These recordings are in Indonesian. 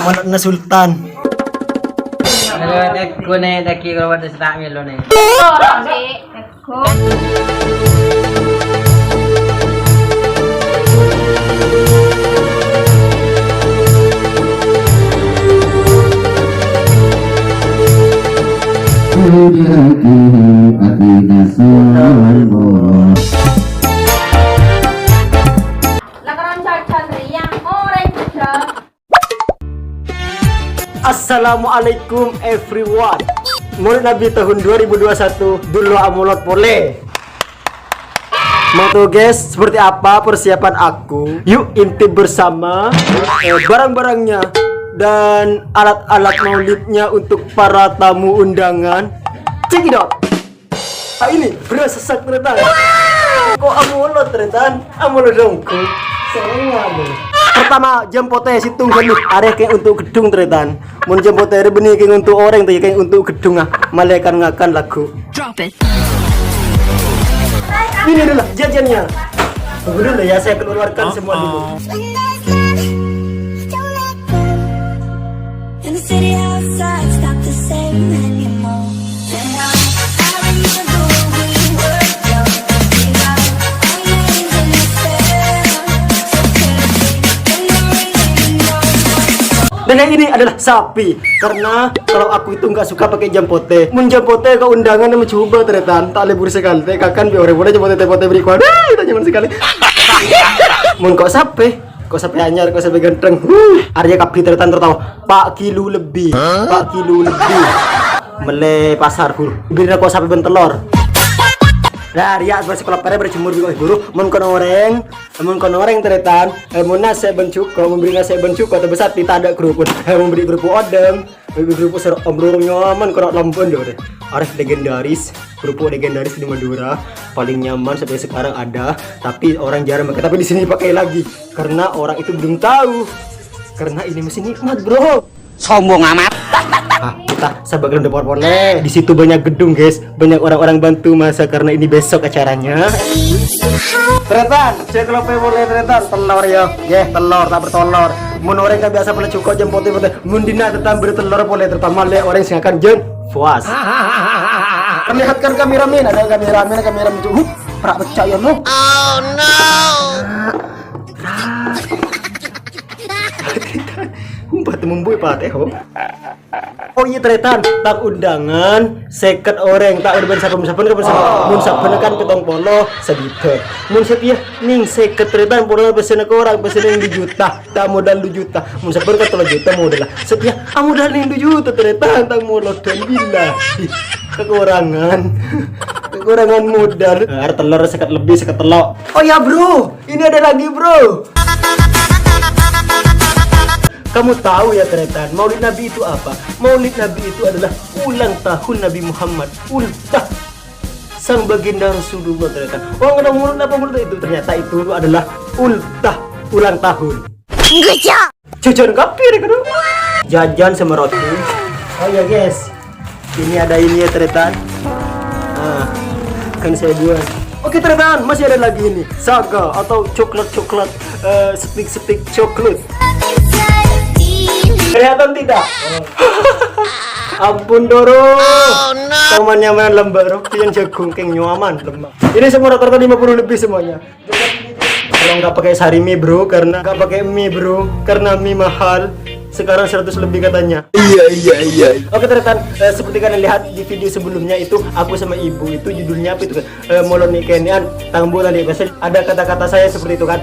Manok na sultan. Ko na daki ko wala sa tayo lo na. Assalamualaikum everyone. Mulai Nabi tahun 2021 dulu amulot boleh. Mau tuh guys, seperti apa persiapan aku? Yuk intip bersama barang-barangnya dan alat-alat maulidnya untuk para tamu undangan. Check it out. Ini beras sesak ternyata. Kok amulot ternyata? Amulot dongku. Sayang. Pertama jam pote situng kan are kayak untuk gedung tretan. Mun jam pote benih kayak untuk orang tuh kayak untuk gedung malaikat ngakan lagu. Drop it. Ini adalah jajannya. Tunggu dulu ya, saya keluarkan semua dulu. Dan yang ini adalah sapi, karena kalau aku itu nggak suka pakai jam pote. Mun jam pote ke undangan yang mencoba ternyata tak lebur sekali. Kakan biar orang jam pote berikut. Kita nyaman sekali. Mun kok sapi anyar, kok sapi ganteng. Arya kapi ternyata tertawa. Pak kilo lebih. Mele pasar full. Bina kok sapi bentelor. Nah, dia bersekolah pada berjemur di guru. Mun kono orang teretan. Mun nasi bencuko, memberi nasi bencuko terbesar tidak ada kerupuk. Memberi kerupuk odeng, memberi kerupuk serok ombrong nyaman kono lampun deh. Arif legendaris, kerupuk legendaris di Madura, paling nyaman sampai sekarang ada. Tapi orang jarang pakai. Tapi di sini pakai lagi karena orang itu belum tahu. Karena ini mesin nikmat, bro. Sombong amat. Kita sebagai depan boleh. Di situ banyak gedung, guys. Banyak orang-orang bantu masa karena ini besok acaranya. Tretan, saya kalau boleh tretan telur ya. Telur tak bertelur. Mun orang kan biasa pernah cukup jam pote. Mun dina tetap bertelur boleh terutama le orang sing akan jen puas. Perlihatkan kameramen, ada kameramen itu. Prak percaya no. Oh no. Umpat membui pateh ho. Oh iya tretan, tak undangan seket orang tak udah saben mun saben kan ketong polo sedikit. Mun sepiah ning seket tretan polo besen ke orang besen 2 juta, tak modal 2 juta. Mun saben kan 3 juta modal lah. Sepiah modal ning 2 juta tretan tak modal dan bila. Kekurangan modal. Ada telur seket lebih seket telok. Oh ya bro, ini ada lagi bro. Kamu tahu ya teretan, Maulid Nabi itu apa? Maulid Nabi itu adalah ulang tahun Nabi Muhammad. Ultah sang baginda Rasulullah teretan. Oh nggak mulut apa mulut itu? Ternyata itu adalah ultah ulang tahun. Enggak. Jajan kapir kan? Jajan sama roti. Oh ya guys, ini ada ini ya teretan. Kan saya buat. Oke teretan, masih ada lagi ini saga atau coklat stick coklat. Kelihatan tidak? Ampun Doro. Oh no. Temannya mana lembar roti yang jagung keng nyaman lemah. Ini semua rata-rata 50 lebih semuanya. Kalau nggak pakai sarimi bro, karena nggak pakai mie bro, karena mie mahal. Sekarang 100 lebih katanya. Iya. Oke teman-teman, seperti kalian lihat di video sebelumnya itu aku sama ibu itu judulnya apa itu kan? Molon nikenian tangbu tadi. Biasanya ada kata-kata saya seperti itu kan.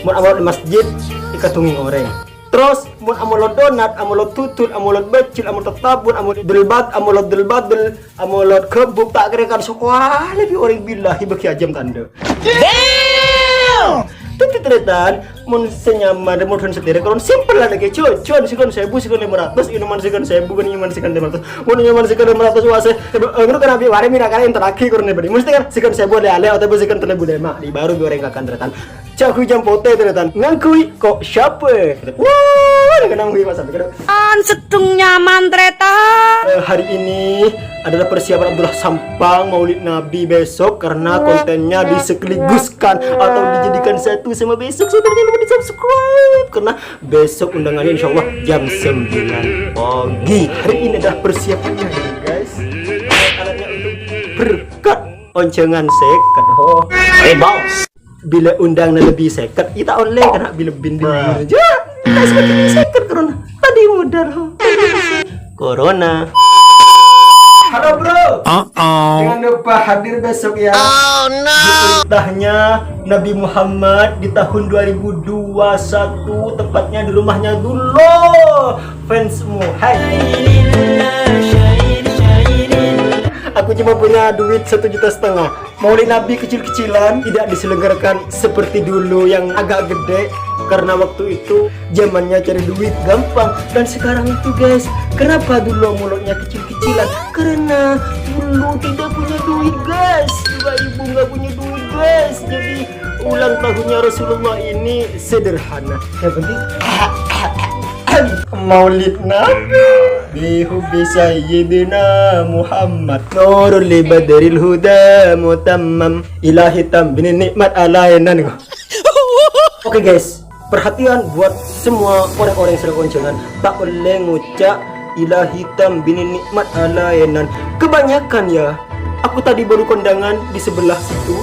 Mau amol masjid ikatungin orang. Terus mun amolot donat, amolot tutut, amolot becil, amolot tabun, amolot delbat, amolot delbadel, amolot kebuk tak kerekan sekolah lebih orang billahi bagi ajam tanda. Damn! Tapi teretan mun senyaman mun sendiri kalau simple lah kayak cuan sikon 1000 sikon 500 inuman sikon 1000 kan inuman sikon 500 mun inuman sikon 500 wase ngru kan abi ware mira kali interaksi kurne bari mesti kan sikon 1000 ale atau sikon 1005 di baru goreng akan teretan caku jam pote teretan ngangkui kok siapa wah dengan ngui masa begitu sedung nyaman teretan hari ini adalah persiapan Abdullah Sampang Maulid Nabi besok, karena kontennya disekaligus,kan atau dijadikan satu sama besok. Saudara jangan lupa di subscribe karena besok undangannya insya Allah jam 9 pagi. Hari ini adalah persiapannya guys. Alatnya untuk berkat oncengan sekat. Bos, bila undang lebih sekat kita oleh karena bila bin aja kita semakin sekat karena tadi modal corona. Halo bro, jangan lupa hadir besok ya. Oh no. Diperintahnya Nabi Muhammad di tahun 2021, tepatnya di rumahnya dulu. Fansmu, hai. Aku cuma punya duit 1,5 juta. Maulid Nabi kecil-kecilan, tidak diselenggarakan seperti dulu yang agak gede. Karena waktu itu zamannya cari duit gampang. Dan sekarang itu guys, kenapa dulu mulutnya kecil-kecilan? Karena dulu tidak punya duit guys. Ibu nggak punya duit guys. Jadi ulang tahunnya Rasulullah ini sederhana. Yang penting Maulid Nabi bihubbi sayyidina Muhammad nurul li badril huda mutammam ilahi tambin nikmat alainan. Oke guys, perhatian buat semua orang-orang yang sedang oncengan, tak boleh ngucap ilahi tambin nikmat alainan. Kebanyakan ya, aku tadi baru kondangan di sebelah situ,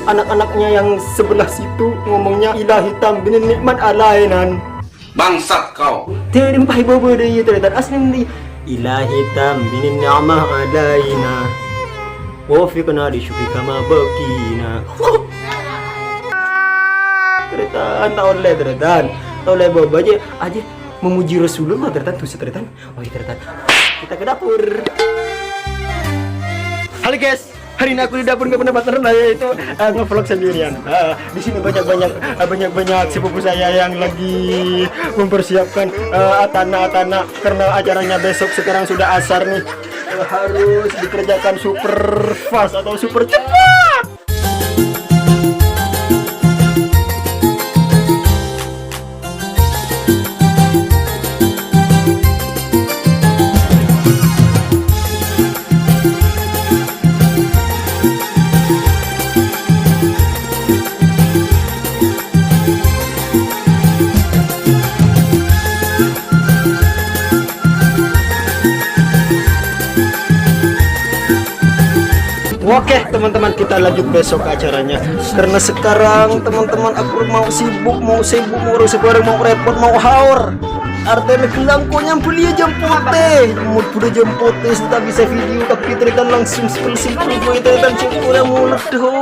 anak-anaknya yang sebelah situ ngomongnya ilahi tambin nikmat alainan. Bangsat kau. Terimpah bobo deh ternyata asli ilahi tambin ni'mah alaina wa fiqna li syukrika ma baqina. Ternyata tak oleh bobo aja memuji Rasulullah ternyata tuh ternyata. Oh ternyata kita ke dapur. Halo guys, hari ini aku di dapur nggak pernah partner, yaitu nge-vlog sendirian. Di sini banyak sepupu saya yang lagi mempersiapkan atana karena acaranya besok. Sekarang sudah asar nih, harus dikerjakan super fast atau super cepat. Oke teman-teman, kita lanjut besok acaranya. Karena sekarang teman-teman aku mau sibuk mau urus bareng, mau repot, mau haur. Artinya gelangku nyampe dia jempote, mood udah jempote, tak bisa video tapi ternyata langsung simpel gue ternyata cukup yang mulut tuh.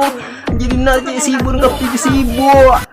Jadi nanti sibuk nggak sibuk.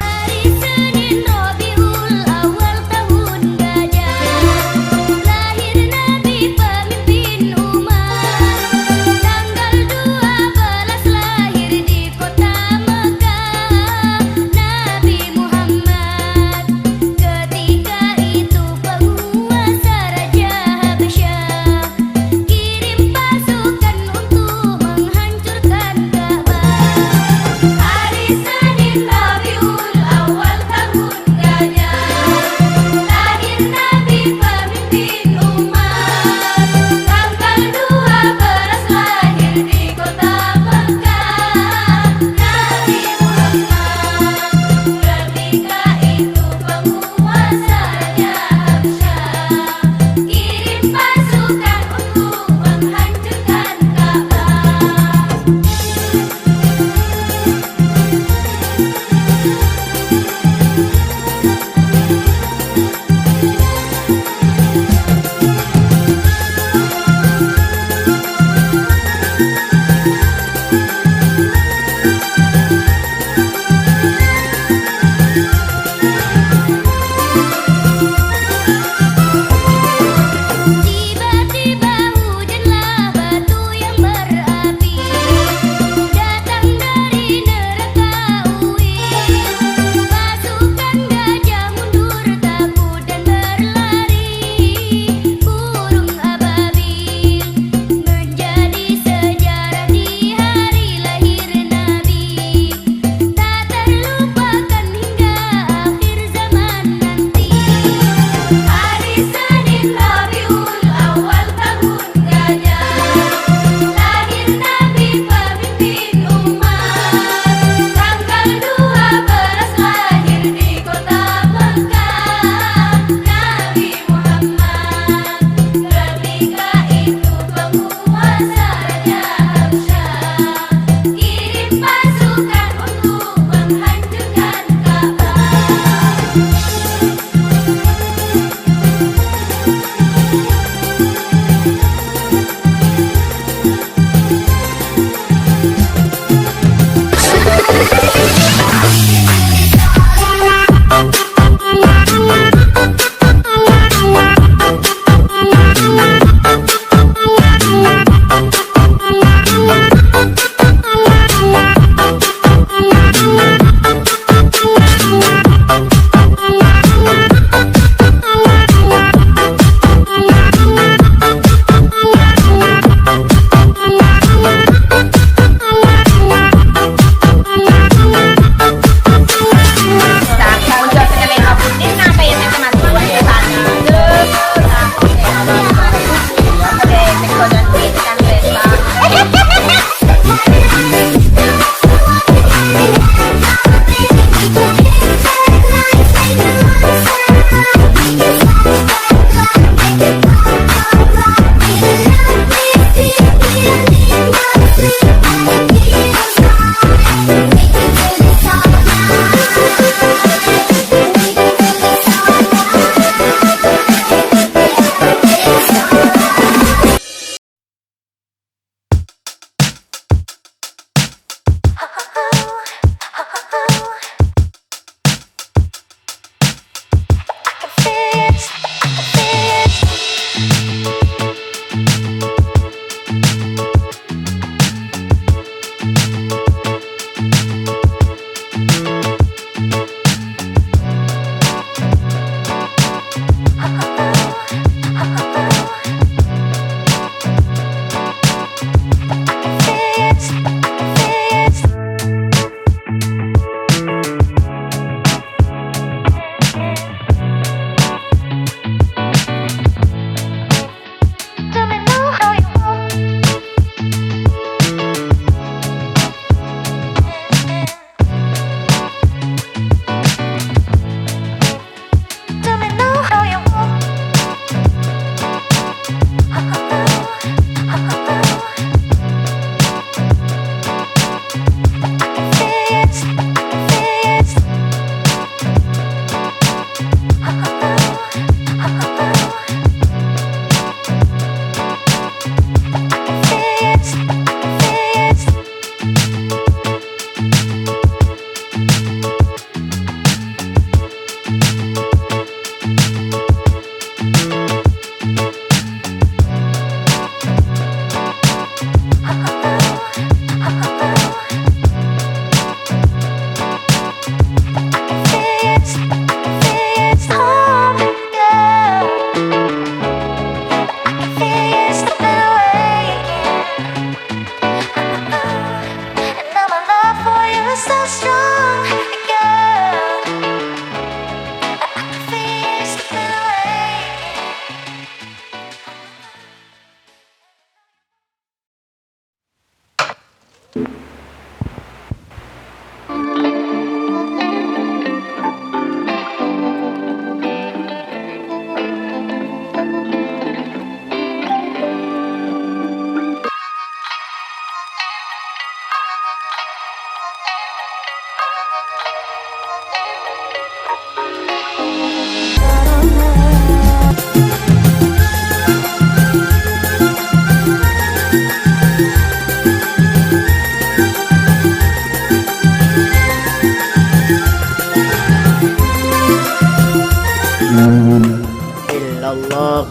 illallah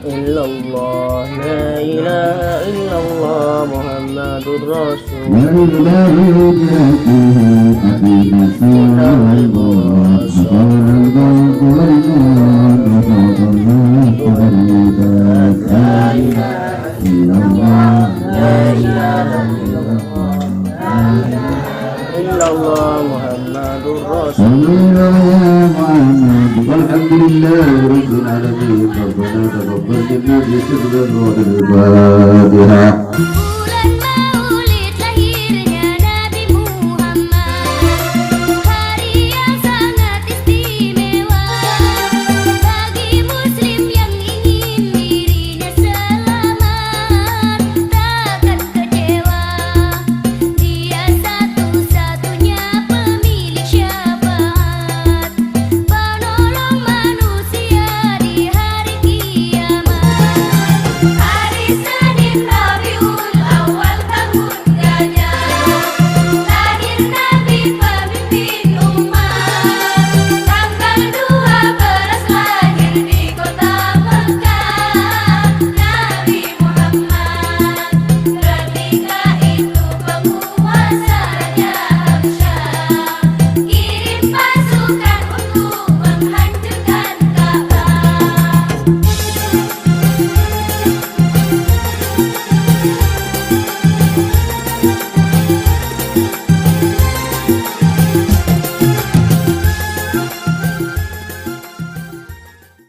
illallah la ilaha illallah Muhammadur Rasulullah illallah Muhammadur Rasulullah. والحمد لله رب العالمين ربنا تقبل منا بسر الفاتحة